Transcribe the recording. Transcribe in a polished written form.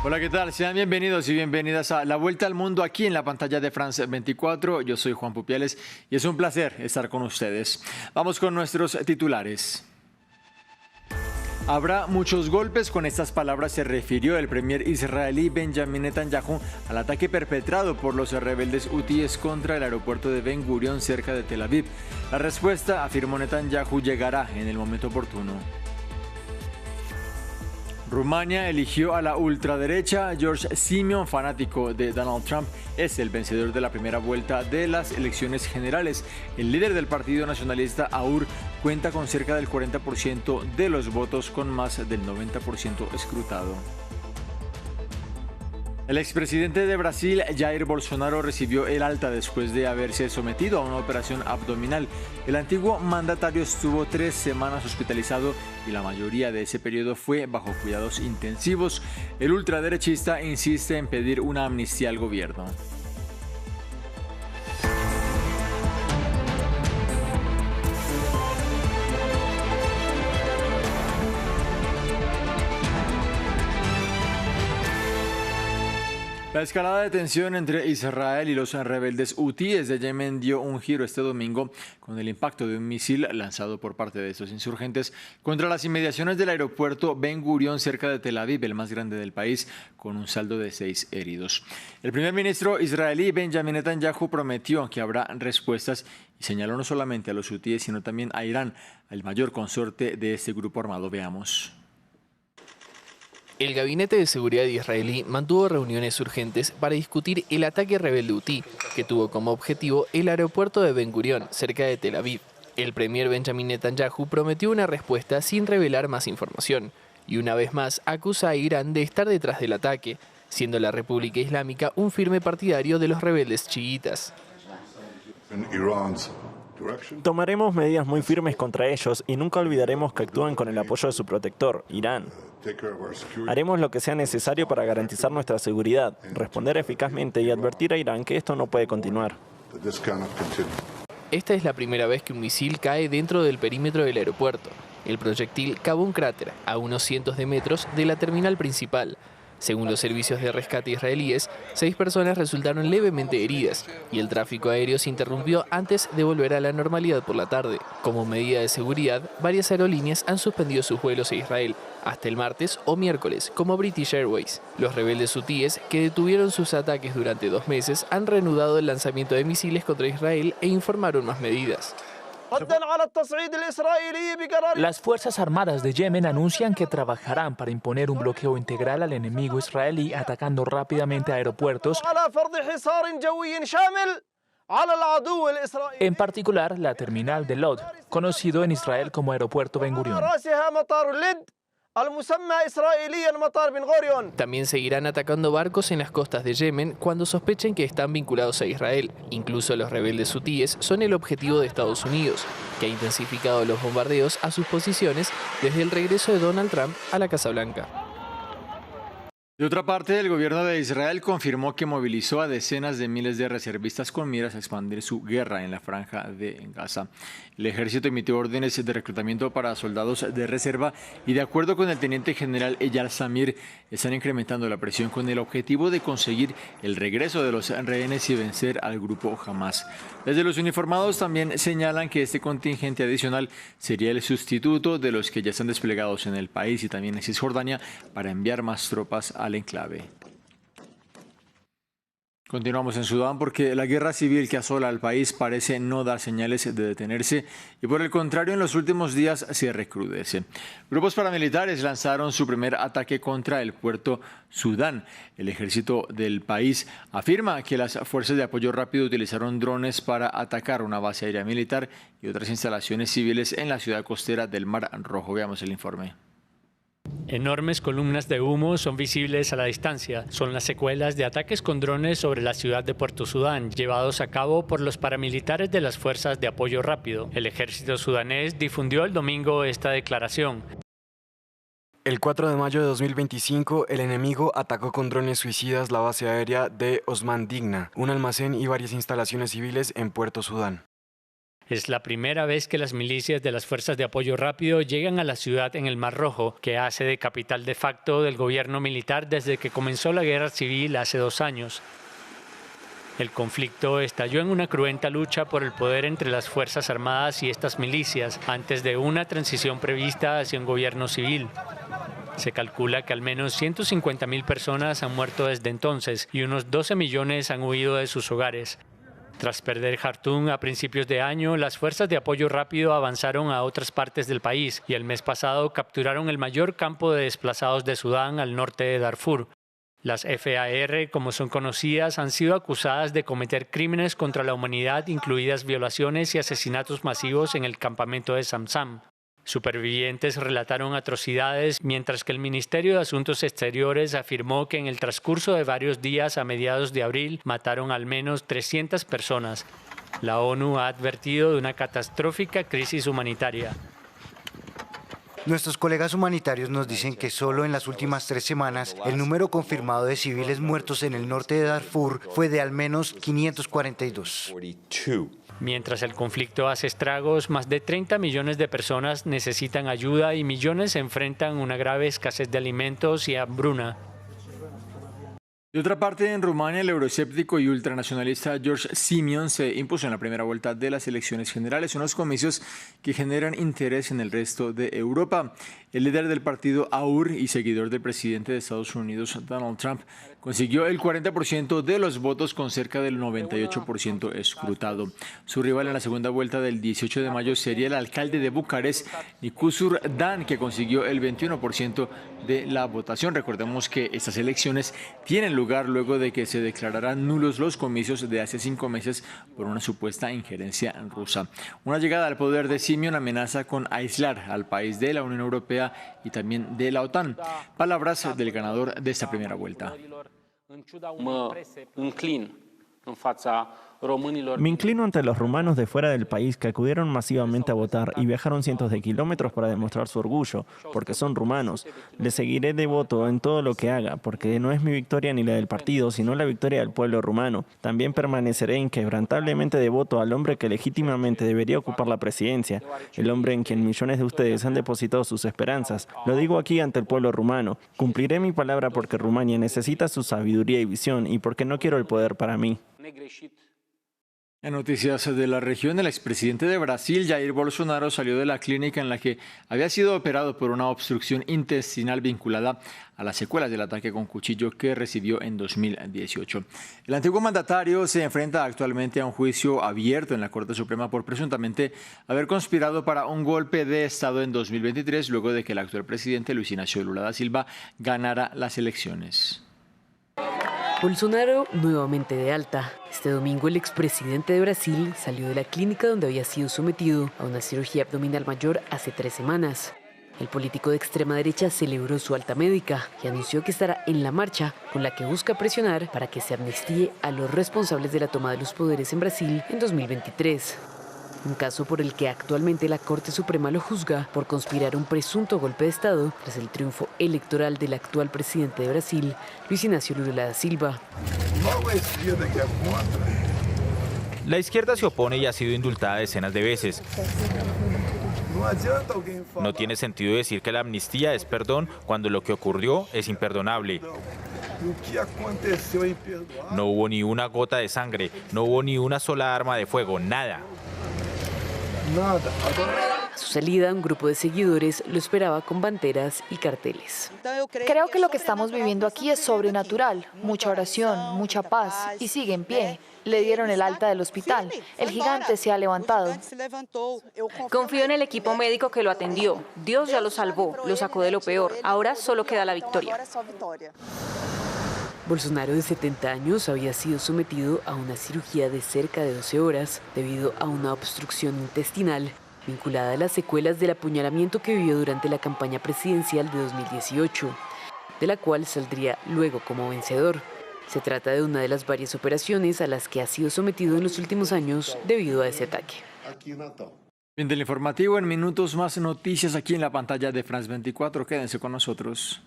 Hola, ¿qué tal? Sean bienvenidos y bienvenidas a La Vuelta al Mundo aquí en la pantalla de France 24. Yo soy Juan Pupiales y es un placer estar con ustedes. Vamos con nuestros titulares. Habrá muchos golpes, con estas palabras se refirió el premier israelí Benjamin Netanyahu al ataque perpetrado por los rebeldes hutíes contra el aeropuerto de Ben Gurion cerca de Tel Aviv. La respuesta, afirmó Netanyahu, llegará en el momento oportuno. Rumania eligió a la ultraderecha. George Simeon, fanático de Donald Trump, es el vencedor de la primera vuelta de las elecciones generales. El líder del Partido Nacionalista, AUR, cuenta con cerca del 40% de los votos, con más del 90% escrutado. El expresidente de Brasil, Jair Bolsonaro, recibió el alta después de haberse sometido a una operación abdominal. El antiguo mandatario estuvo 3 semanas hospitalizado y la mayoría de ese periodo fue bajo cuidados intensivos. El ultraderechista insiste en pedir una amnistía al gobierno. La escalada de tensión entre Israel y los rebeldes hutíes de Yemen dio un giro este domingo con el impacto de un misil lanzado por parte de estos insurgentes contra las inmediaciones del aeropuerto Ben Gurion cerca de Tel Aviv, el más grande del país, con un saldo de 6 heridos. El primer ministro israelí Benjamin Netanyahu prometió que habrá respuestas y señaló no solamente a los hutíes, sino también a Irán, el mayor consorte de este grupo armado. Veamos. El gabinete de seguridad israelí mantuvo reuniones urgentes para discutir el ataque rebelde hutí, que tuvo como objetivo el aeropuerto de Ben Gurion, cerca de Tel Aviv. El premier Benjamin Netanyahu prometió una respuesta sin revelar más información, y una vez más acusa a Irán de estar detrás del ataque, siendo la República Islámica un firme partidario de los rebeldes chiitas. Tomaremos medidas muy firmes contra ellos y nunca olvidaremos que actúan con el apoyo de su protector, Irán. Haremos lo que sea necesario para garantizar nuestra seguridad, responder eficazmente y advertir a Irán que esto no puede continuar. Esta es la primera vez que un misil cae dentro del perímetro del aeropuerto. El proyectil cavó un cráter a unos cientos de metros de la terminal principal. Según los servicios de rescate israelíes, 6 personas resultaron levemente heridas y el tráfico aéreo se interrumpió antes de volver a la normalidad por la tarde. Como medida de seguridad, varias aerolíneas han suspendido sus vuelos a Israel hasta el martes o miércoles, como British Airways. Los rebeldes hutíes, que detuvieron sus ataques durante 2 meses, han reanudado el lanzamiento de misiles contra Israel e informaron más medidas. Las Fuerzas Armadas de Yemen anuncian que trabajarán para imponer un bloqueo integral al enemigo israelí, atacando rápidamente aeropuertos, en particular la terminal de Lod, conocido en Israel como Aeropuerto Ben Gurion. También seguirán atacando barcos en las costas de Yemen cuando sospechen que están vinculados a Israel. Incluso los rebeldes hutíes son el objetivo de Estados Unidos, que ha intensificado los bombardeos a sus posiciones desde el regreso de Donald Trump a la Casa Blanca. De otra parte, el gobierno de Israel confirmó que movilizó a decenas de miles de reservistas con miras a expandir su guerra en la franja de Gaza. El ejército emitió órdenes de reclutamiento para soldados de reserva y, de acuerdo con el teniente general Eyal Zamir, están incrementando la presión con el objetivo de conseguir el regreso de los rehenes y vencer al grupo Hamas. Desde los uniformados también señalan que este contingente adicional sería el sustituto de los que ya están desplegados en el país y también en Cisjordania para enviar más tropas al enclave. Continuamos en Sudán porque la guerra civil que asola al país parece no dar señales de detenerse y, por el contrario, en los últimos días se recrudece. Grupos paramilitares lanzaron su primer ataque contra el puerto Sudán. El ejército del país afirma que las fuerzas de apoyo rápido utilizaron drones para atacar una base aérea militar y otras instalaciones civiles en la ciudad costera del Mar Rojo. Veamos el informe. Enormes columnas de humo son visibles a la distancia. Son las secuelas de ataques con drones sobre la ciudad de Puerto Sudán, llevados a cabo por los paramilitares de las Fuerzas de Apoyo Rápido. El ejército sudanés difundió el domingo esta declaración. El 4 de mayo de 2025, el enemigo atacó con drones suicidas la base aérea de Osman Digna, un almacén y varias instalaciones civiles en Puerto Sudán. Es la primera vez que las milicias de las Fuerzas de Apoyo Rápido llegan a la ciudad en el Mar Rojo, que hace de capital de facto del gobierno militar desde que comenzó la guerra civil hace 2 años. El conflicto estalló en una cruenta lucha por el poder entre las Fuerzas Armadas y estas milicias, antes de una transición prevista hacia un gobierno civil. Se calcula que al menos 150.000 personas han muerto desde entonces y unos 12 millones han huido de sus hogares. Tras perder Jartum a principios de año, las Fuerzas de Apoyo Rápido avanzaron a otras partes del país y el mes pasado capturaron el mayor campo de desplazados de Sudán al norte de Darfur. Las FAR, como son conocidas, han sido acusadas de cometer crímenes contra la humanidad, incluidas violaciones y asesinatos masivos en el campamento de Zamzam. Supervivientes relataron atrocidades, mientras que el Ministerio de Asuntos Exteriores afirmó que en el transcurso de varios días a mediados de abril mataron al menos 300 personas. La ONU ha advertido de una catastrófica crisis humanitaria. Nuestros colegas humanitarios nos dicen que solo en las últimas 3 semanas el número confirmado de civiles muertos en el norte de Darfur fue de al menos 542. Mientras el conflicto hace estragos, más de 30 millones de personas necesitan ayuda y millones se enfrentan a una grave escasez de alimentos y hambruna. De otra parte, en Rumania, el euroescéptico y ultranacionalista George Simion se impuso en la primera vuelta de las elecciones generales, unos comicios que generan interés en el resto de Europa. El líder del partido AUR y seguidor del presidente de Estados Unidos, Donald Trump, consiguió el 40% de los votos con cerca del 98% escrutado. Su rival en la segunda vuelta del 18 de mayo sería el alcalde de Bucarest, Nicusur Dan, que consiguió el 21% de la votación. Recordemos que estas elecciones tienen lugar luego de que se declararan nulos los comicios de hace 5 meses por una supuesta injerencia rusa. Una llegada al poder de Simion amenaza con aislar al país de la Unión Europea y también de la OTAN. Palabras del ganador de esta primera vuelta. Me inclino ante los rumanos de fuera del país que acudieron masivamente a votar y viajaron cientos de kilómetros para demostrar su orgullo, porque son rumanos. Les seguiré de voto en todo lo que haga, porque no es mi victoria ni la del partido, sino la victoria del pueblo rumano. También permaneceré inquebrantablemente devoto al hombre que legítimamente debería ocupar la presidencia, el hombre en quien millones de ustedes han depositado sus esperanzas. Lo digo aquí ante el pueblo rumano. Cumpliré mi palabra porque Rumania necesita su sabiduría y visión y porque no quiero el poder para mí. En noticias de la región, el expresidente de Brasil, Jair Bolsonaro, salió de la clínica en la que había sido operado por una obstrucción intestinal vinculada a las secuelas del ataque con cuchillo que recibió en 2018. El antiguo mandatario se enfrenta actualmente a un juicio abierto en la Corte Suprema por presuntamente haber conspirado para un golpe de Estado en 2023, luego de que el actual presidente Luiz Inácio Lula da Silva ganara las elecciones. Bolsonaro nuevamente de alta. Este domingo el expresidente de Brasil salió de la clínica donde había sido sometido a una cirugía abdominal mayor hace 3 semanas. El político de extrema derecha celebró su alta médica y anunció que estará en la marcha con la que busca presionar para que se amnistíe a los responsables de la toma de los poderes en Brasil en 2023. Un caso por el que actualmente la Corte Suprema lo juzga por conspirar un presunto golpe de Estado tras el triunfo electoral del actual presidente de Brasil, Luiz Inácio Lula da Silva. La izquierda se opone y ha sido indultada decenas de veces. No tiene sentido decir que la amnistía es perdón cuando lo que ocurrió es imperdonable. No hubo ni una gota de sangre, no hubo ni una sola arma de fuego, nada. A su salida, un grupo de seguidores lo esperaba con banderas y carteles. Creo que lo que estamos viviendo aquí es sobrenatural. Mucha oración, mucha paz y sigue en pie. Le dieron el alta del hospital. El gigante se ha levantado. Confío en el equipo médico que lo atendió. Dios ya lo salvó, lo sacó de lo peor. Ahora solo queda la victoria. Bolsonaro, de 70 años, había sido sometido a una cirugía de cerca de 12 horas debido a una obstrucción intestinal vinculada a las secuelas del apuñalamiento que vivió durante la campaña presidencial de 2018, de la cual saldría luego como vencedor. Se trata de una de las varias operaciones a las que ha sido sometido en los últimos años debido a ese ataque. Bien, del informativo, en minutos más noticias aquí en la pantalla de France 24. Quédense con nosotros.